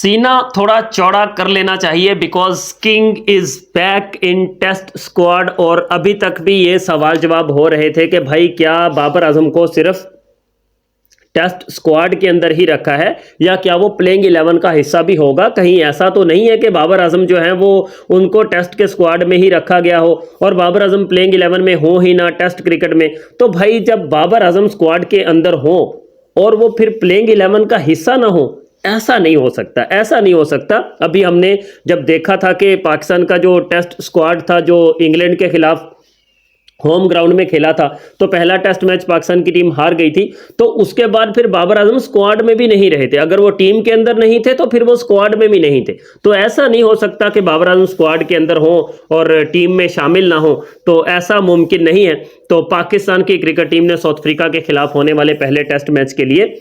सीना थोड़ा चौड़ा कर लेना चाहिए because king is back in test squad. और अभी तक भी ये सवाल जवाब हो रहे थे कि भाई क्या बाबर आजम को सिर्फ टेस्ट स्क्वाड के अंदर ही रखा है या क्या वो प्लेइंग 11 का हिस्सा भी होगा। कहीं ऐसा तो नहीं है कि बाबर आजम जो है वो उनको टेस्ट के स्क्वाड में ही रखा गया हो और बाबर आजम प्लेइंग 11 में हो ही ना टेस्ट क्रिकेट में। तो भाई जब बाबर आजम स्क्वाड के अंदर हो और वो फिर प्लेइंग 11 का हिस्सा ना हो, ऐसा नहीं हो सकता, ऐसा नहीं हो सकता। अभी हमने जब देखा था कि पाकिस्तान का जो टेस्ट स्क्वाड था जो इंग्लैंड के खिलाफ होम ग्राउंड में खेला था तो पहला टेस्ट मैच पाकिस्तान की टीम हार गई थी। तो उसके बाद फिर बाबर आजम स्क्वाड में भी नहीं रहे थे। अगर वो टीम के अंदर नहीं थे तो फिर वो स्क्वाड में भी नहीं थे। तो ऐसा नहीं हो सकता कि बाबर आजम स्क्वाड के अंदर हो और टीम में शामिल ना हो, तो ऐसा मुमकिन नहीं है। तो पाकिस्तान की क्रिकेट टीम ने साउथ अफ्रीका के खिलाफ होने वाले पहले टेस्ट मैच के लिए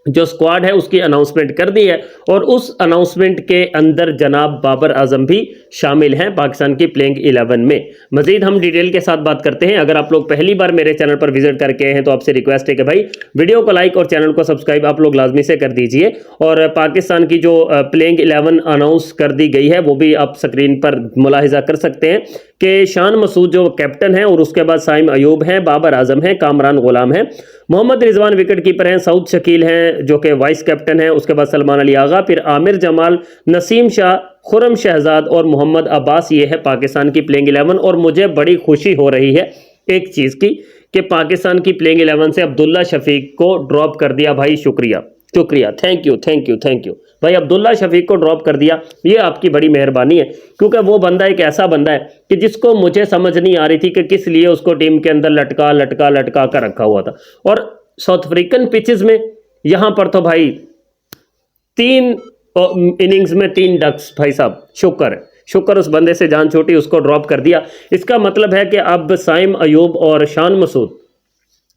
जो स्क्वाड है उसकी अनाउंसमेंट कर दी है और उस अनाउंसमेंट के अंदर जनाब बाबर आजम भी शामिल हैं पाकिस्तान की प्लेइंग 11 में। मजीद हम डिटेल के साथ बात करते हैं। अगर आप लोग पहली बार मेरे चैनल पर विजिट करके आए हैं तो आपसे रिक्वेस्ट है कि भाई वीडियो को लाइक और चैनल को सब्सक्राइब आप लोग लाजमी से कर दीजिए। और पाकिस्तान की जो प्लेइंग 11 अनाउंस कर दी गई है वो भी आप स्क्रीन पर मुलाहिजा कर सकते हैं कि शान मसूद जो कैप्टन है और उसके बाद साइम अयूब हैं, बाबर आजम हैं, कामरान गुलाम हैं, मोहम्मद रिजवान विकेट कीपर हैं, सऊद शकील हैं जो कि वाइस कैप्टन है, उसके बाद सलमान अली आगा, फिर आमिर जमाल, नसीम शाह, खुरम शहजाद और मोहम्मद अब्बास। ये है पाकिस्तान की प्लेइंग 11। और मुझे बड़ी खुशी हो रही है एक चीज़ की कि पाकिस्तान की प्लेइंग 11 से अब्दुल्ला शफीक को ड्रॉप कर दिया। भाई शुक्रिया शुक्रिया, thank you thank you thank you भाई। अब्दुल्ला शफीक को ड्रॉप कर दिया, ये आपकी बड़ी मेहरबानी है क्योंकि वो बंदा एक ऐसा बंदा है कि जिसको मुझे समझ नहीं आ रही थी कि किस लिए उसको टीम के अंदर लटका लटका लटका कर रखा हुआ था। और साउथ अफ्रीकन पिचेस में यहां पर तो भाई 3 इनिंग्स में 3 डक्स। भाई साहब शुक्र है, शुक्र उस बंदे से जान छूटी, उसको ड्रॉप कर दिया। इसका मतलब है कि अब साइम अयूब और शान मसूद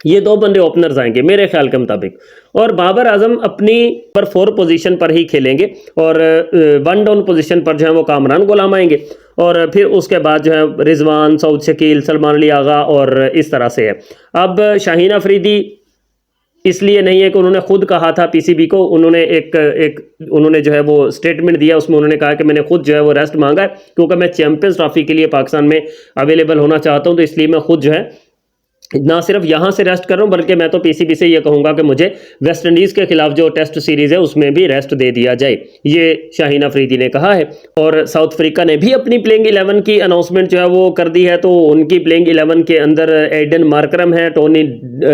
ये 2 बंदे ओपनर्स आएंगे मेरे ख्याल के मुताबिक। और बाबर आजम अपनी पर 4 पोजीशन पर ही खेलेंगे और 1 डाउन पोजीशन पर जो है वो कामरान गुलाम आएंगे। और फिर उसके बाद जो है रिजवान, सऊद शकील, सलमान अली आगा और इस तरह से है। अब शाहीन अफरीदी इसलिए नहीं है कि उन्होंने खुद कहा था पीसीबी को, उन्होंने उन्होंने जो है वो स्टेटमेंट दिया, उसमें उन्होंने कहा कि मैंने खुद जो है वो रेस्ट मांगा है क्योंकि मैं चैंपियंस ट्रॉफी के लिए पाकिस्तान में अवेलेबल होना चाहता हूं, तो इसलिए मैं खुद जो है ना सिर्फ यहां से रेस्ट कर रहा हूं बल्कि मैं तो पीसीबी से ये कहूंगा कि मुझे वेस्ट इंडीज के खिलाफ जो टेस्ट सीरीज है उसमें भी रेस्ट दे दिया जाए, ये शाहीन अफरीदी ने कहा है। और साउथ अफ्रीका ने भी अपनी प्लेइंग 11 की अनाउंसमेंट जो है वो कर दी है। तो उनकी प्लेइंग 11 के अंदर एडन मार्करम है, टोनी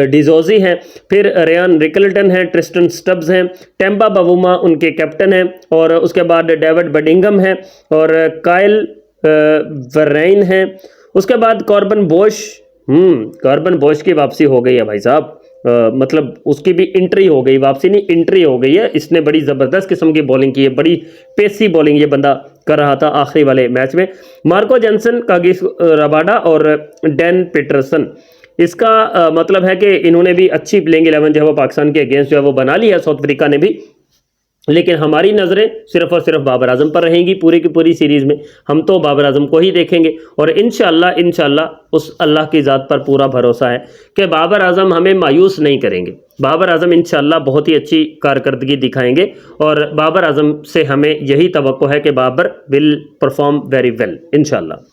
डिजोजी हैं, फिर रेयान रिकल्टन है, ट्रिस्टन स्टब्स हैं, टेम्बा बावुमा उनके कैप्टन हैं, और उसके बाद डेविड बडिंगम है और काइल वरैन है। उसके बाद कॉर्बन बोश, कॉर्बन बोश की वापसी हो गई है भाई साहब। मतलब उसकी भी एंट्री हो गई, वापसी नहीं एंट्री हो गई है। इसने बड़ी ज़बरदस्त किस्म की बॉलिंग की है, बड़ी पेसी बॉलिंग ये बंदा कर रहा था आखिरी वाले मैच में। मार्को जेंसन, कागिस रबाडा और डैन पीटरसन, इसका मतलब है कि इन्होंने भी अच्छी प्लेइंग 11 जो है वो पाकिस्तान के अगेंस्ट जो है वो बना ली है, साउथ अफ्रीका ने भी। लेकिन हमारी नज़रें सिर्फ और सिर्फ बाबर आजम पर रहेंगी पूरी की पूरी सीरीज़ में। हम तो बाबर आजम को ही देखेंगे और इंशाल्लाह उस अल्लाह की ज़ात पर पूरा भरोसा है कि बाबर आजम हमें मायूस नहीं करेंगे। बाबर आजम इंशाल्लाह बहुत ही अच्छी कारकर्दगी दिखाएंगे और बाबर आजम से हमें यही तवक्को है कि Babar will perform very well इंशाल्लाह।